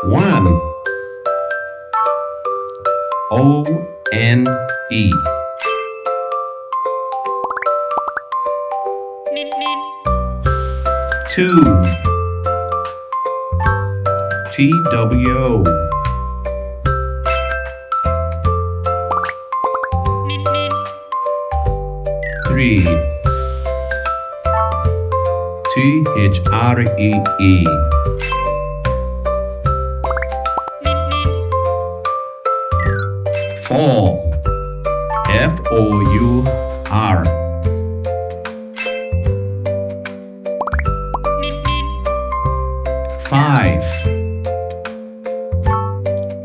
One. O-N-E. Two. T-W-O. Three. T-H-R-E-E. Four. F-O-U-R. Five.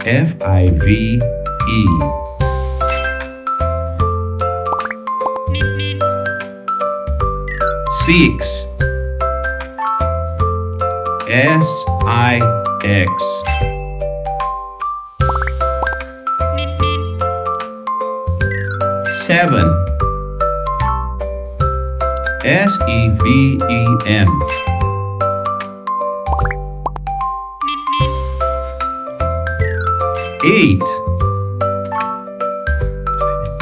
F-I-V-E. Six. S-I-X. Seven. S-E-V-E-N. Eight.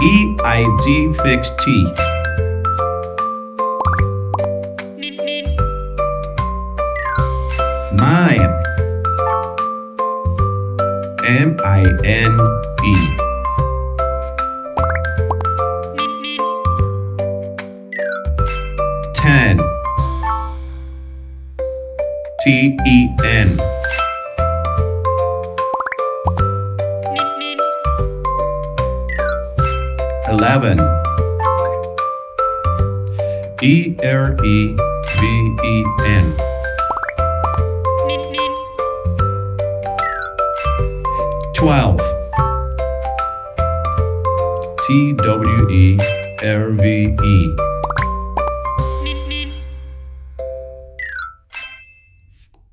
E-I-G fixed T. Nine. M-I-N-E. 10. T-E-N. 11. E-R-E-V-E-N. 12. T-W-E-R-V-E.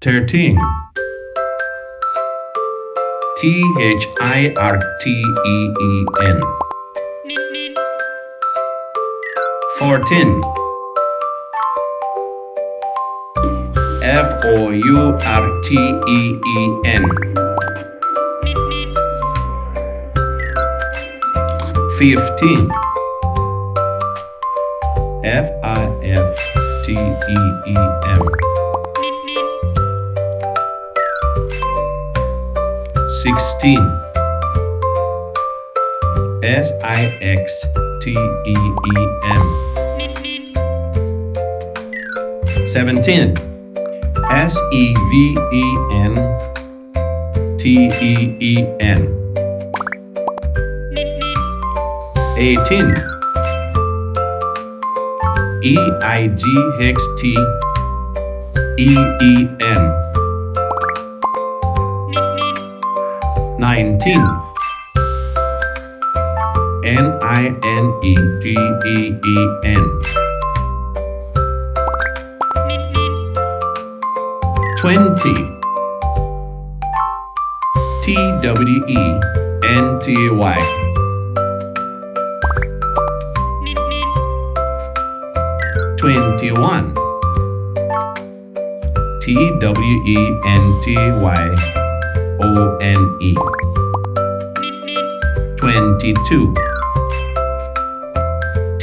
13. T-H-I-R-T-E-E-N. 14. F-O-U-R-T-E-E-N. 15. F-I-F-T-E-E-M. 16. S-I-X-T-E-E-M. 17. S-E-V-E-N-T-E-E-N. 18. E-I-G-H-T-E-E-N. 19. N-I-N-E-G-E-E-N. 20. T-W-E-N-T-Y. 21. T-W-E-N-T-Y-O-N-E. 22.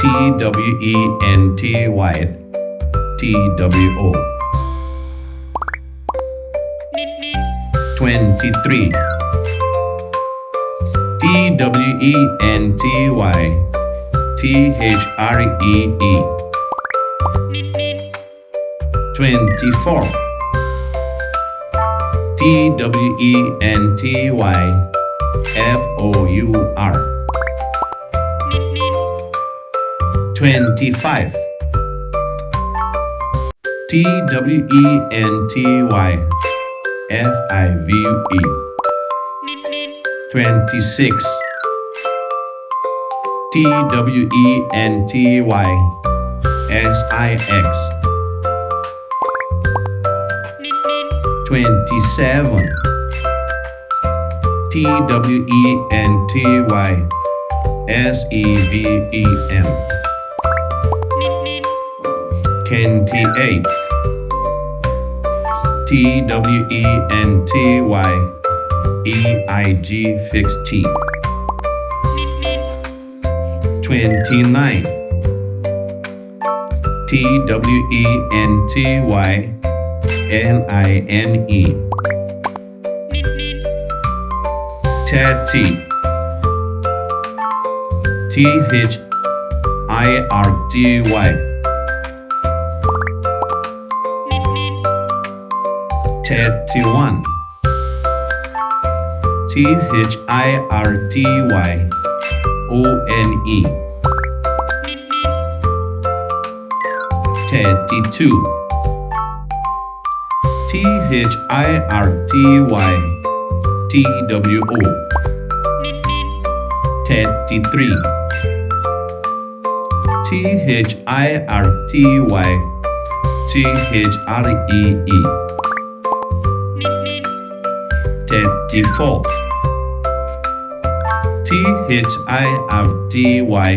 T-W-E-N-T-Y-T-W-O. 23. T-W-E-N-T-Y-T-H-R-E-E. 24. T-W-E-N-T-Y-F-O-U-R. 25. T-W-E-N-T-Y-F-I-V-E. 26. T-W-E-N-T-Y-S-I-X. 27. T-W-E-N-T-Y-S-E-V-E-M. 28. TWENTY fixed T. 29. TWENTYNINE. 30. THIRDY. 31. THIRDYONE. 32. THIRDYTWO. 33. THIRDYTHREE. 34. THIRDYFOUR.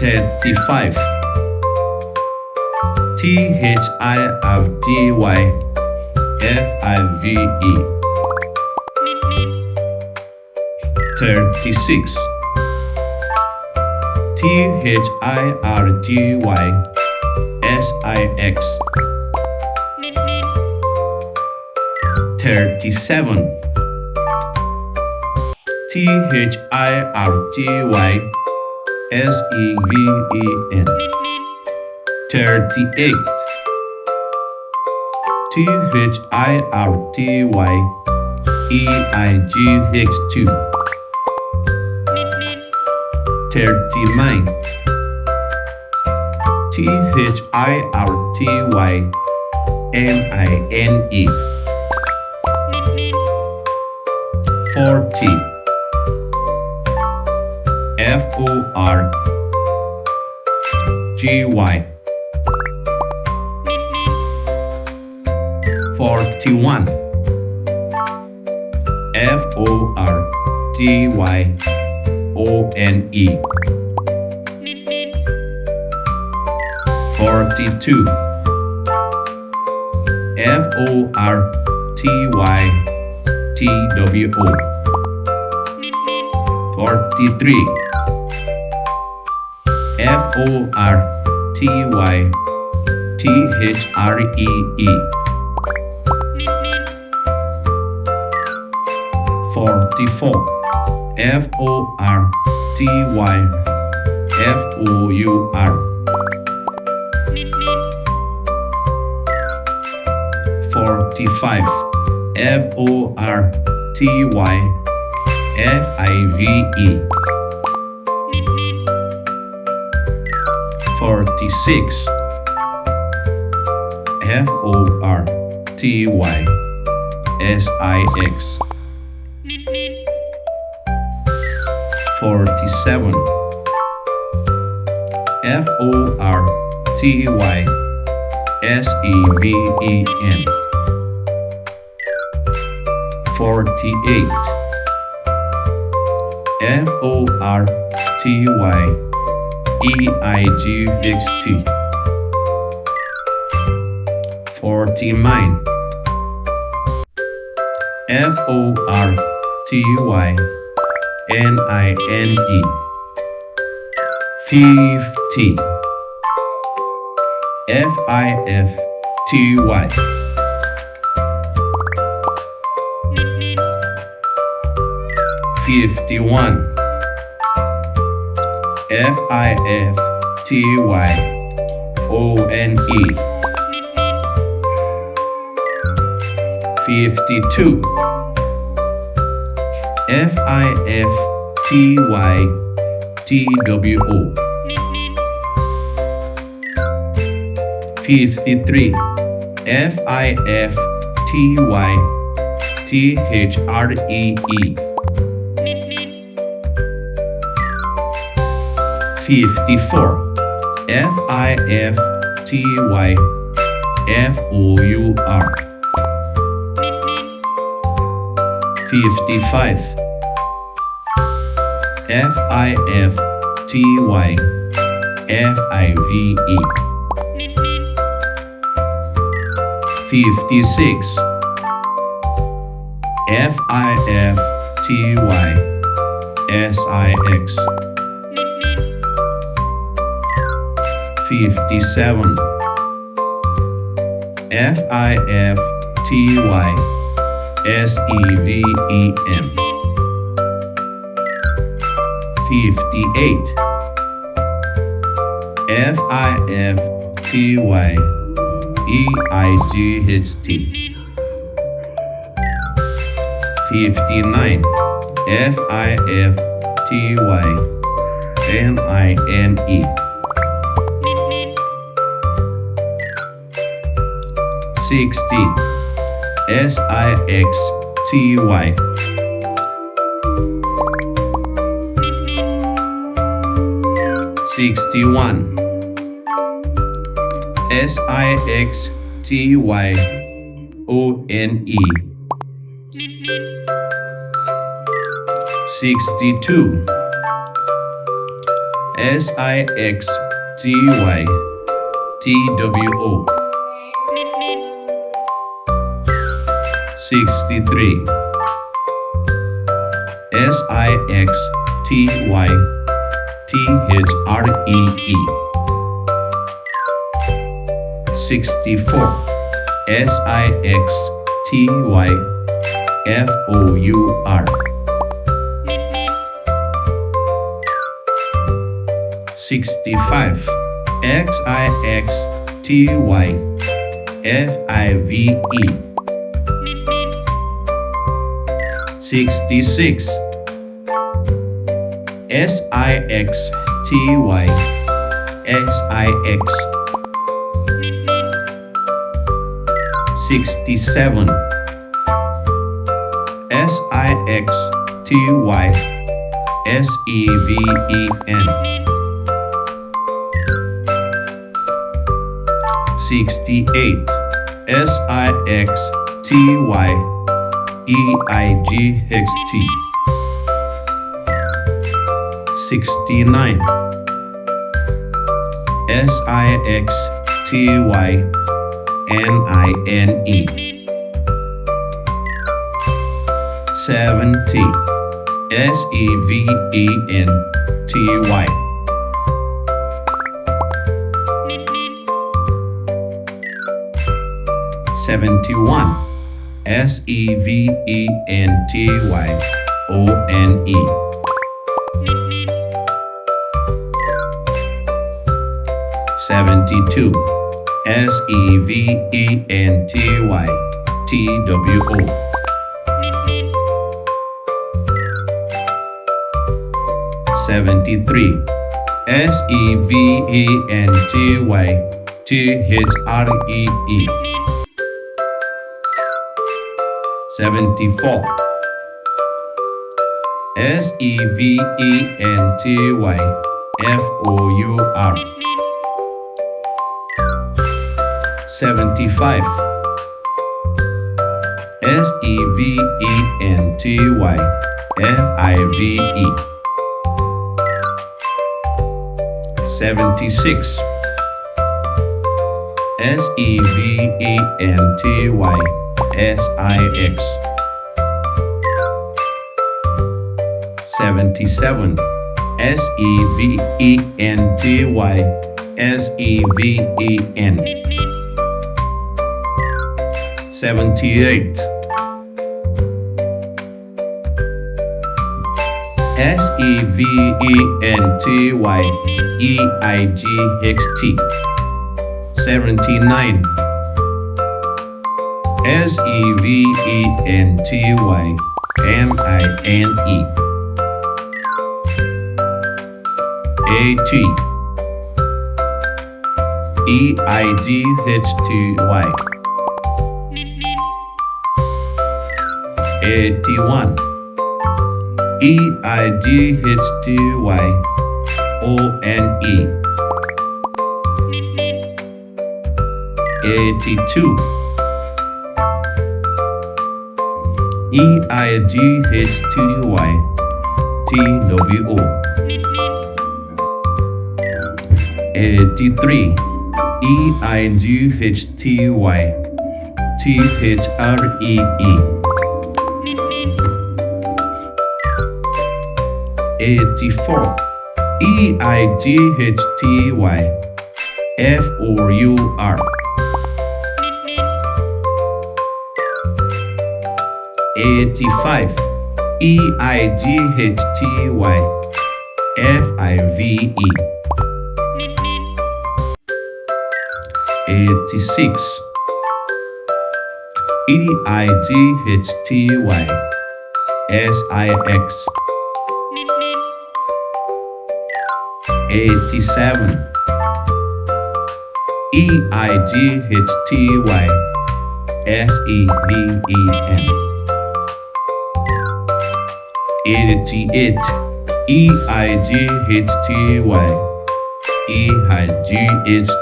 35. THIRDYFIVE. 36. THIRDYSIX. 37. THIRDYSEVEN. 38. THIRDYEIGX2. 39. THIRDYMINE. 40. FORGY. 41. FORDYONE. 42. FORTYTWO. 43. FORTYTHREE. 44. FORTYFOUR. 45. FORTYFIVE. 46. FORTYSIX. 47. FORTYSEVEN. 48. FORTYEIGX2. 49. FORTYNINE. 50. FIFTY. 51. FIFTYONE. 52. FIFTYTWO. 53. FIFTYTHREE. 54. FIFTYFOUR. 55. FIFTYNINE. F-I-V-E. 56. F-I-F-T-Y-S-I-X. 57. F-I-F-T-Y-S-E-V-E-N. 58. F-I-F-T-Y-E-I-G-H-T. 59. F-I-F-T-Y-N-I-N-E. 60. S-I-X-T-Y. 61. S-I-X-T-Y-O-N-E. 62. S-I-X-T-Y-T-W-O. 63. S-I-X-T-Y-T-H-R-E-E. 64. S-I-X-T-Y-F-O-U-R. 65. X-I-X-T-Y-F-I-V-E. 66. S-I-X-T-Y-S-I-X. 67. S-I-X-T-Y-S-E-V-E-N. 68. S-I-X-T-Y-E-I-G-H-T. 69. S-I-X-T-Y-N-I-N-E. 70. S-E-V-E-N-T-Y. 71. S-E-V-E-N-T-Y-O-N-E. 72. S-E-V-E-N-T-Y-T-W-O. 73. S-E-V-E-N-T-Y-T-H-R-E-E. 74. S-E-V-E-N-T-Y-F-O-U-R. 75. S-E-V-E-N-T-Y-F-I-V-E. 76. S-E-V-E-N-T-Y-S-I-X. 77. S-E-V-E-N-T-Y-S-E-V-E-N. 78. S-E-V-E-N-T-Y-E-I-G-H-T. 79. S-E-V-E-N-T-Y-M-I-N-E. 80. E-I-G-H-T-Y. 81. E-I-G-H-T-Y-O-N-E. 82. E-I-G-H-T-Y-T-W-O. 83. Eiguhty. Three. 84. Eightty. Four. 85. Eightty. Five. 86. Eihty. Six. 87. Eightty. Seven. 88. Eightty. Eghst.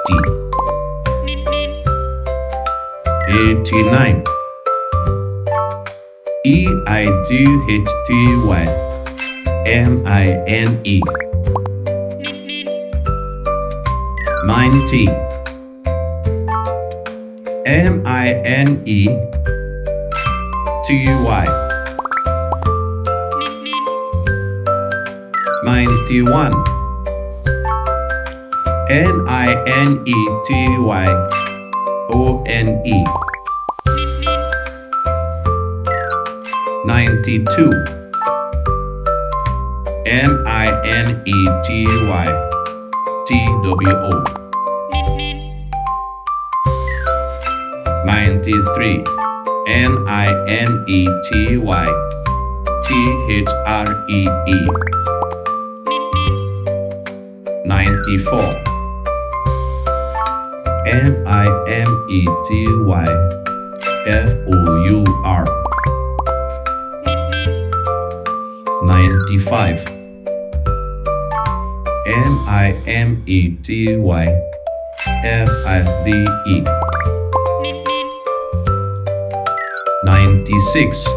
89. Eighty. Mine. 90. Mine. Ty. 91. Ninety. One. 92. Minety. Two. 93. Ninety. Three. 94. Mimety. Four. 95. Mimety. Five. 96. Minety. Six.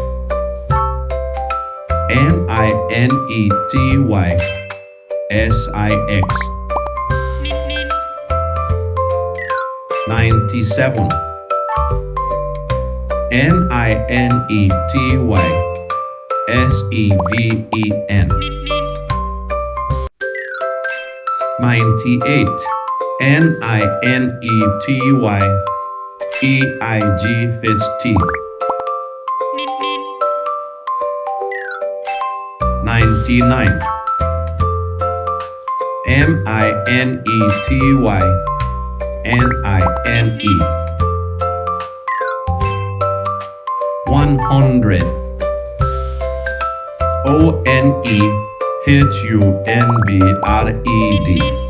97. Minety. Seven. 98. Ninety. Eiguhty. 99. Minety. Nime. 100. Onehunbred.